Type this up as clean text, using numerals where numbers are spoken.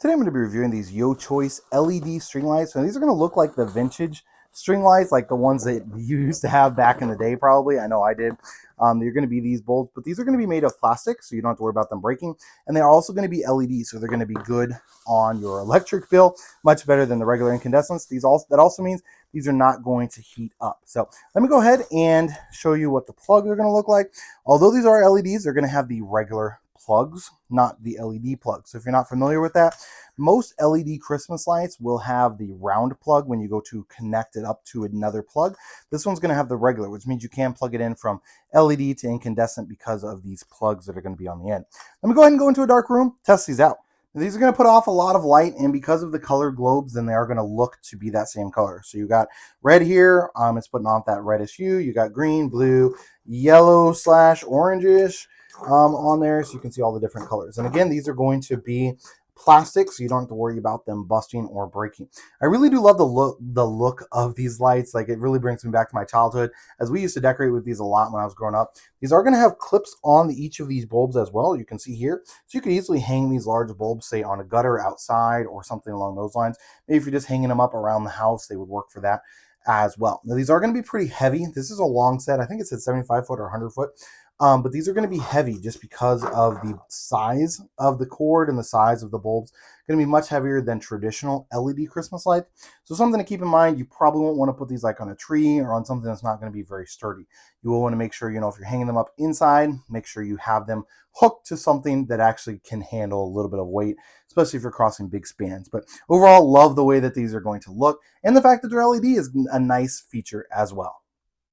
Today I'm going to be reviewing these Yochoice LED string lights. And these are going to look like the vintage string lights, like the ones that you used to have back in the day probably. I know I did. They're going to be these bulbs, but these are going to be made of plastic, so you don't have to worry about them breaking. And they're also going to be LED, so they're going to be good on your electric bill, much better than the regular incandescents. That also means these are not going to heat up. So let me go ahead and show you what the plugs are going to look like. Although these are LEDs, they're going to have the regular plugs, not the LED plugs. So if you're not familiar with that, most LED Christmas lights will have the round plug when you go to connect it up to another plug. This one's going to have the regular, which means you can plug it in from LED to incandescent because of these plugs that are going to be on the end. Let me go ahead and go into a dark room, test these out. These are going to put off a lot of light, and because of the color globes, then they are going to look to be that same color. So you got red here, it's putting off that reddish hue. You got green, blue, yellow / orangish on there, so you can see all the different colors. And again, these are going to be plastic, so you don't have to worry about them busting or breaking. I really do love the look of these lights. Like, it really brings me back to my childhood, as we used to decorate with these a lot when I was growing up. These are going to have clips on each of these bulbs as well, you can see here. So you could easily hang these large bulbs, say on a gutter outside or something along those lines. Maybe if you're just hanging them up around the house, they would work for that as well. Now, these are going to be pretty heavy. This is a long set. I think it said 75 foot or 100 foot. But these are going to be heavy just because of the size of the cord and the size of the bulbs. Going to be much heavier than traditional LED Christmas lights. So something to keep in mind, you probably won't want to put these like on a tree or on something that's not going to be very sturdy. You will want to make sure, if you're hanging them up inside, make sure you have them hooked to something that actually can handle a little bit of weight, especially if you're crossing big spans. But overall, love the way that these are going to look. And the fact that they're LED is a nice feature as well.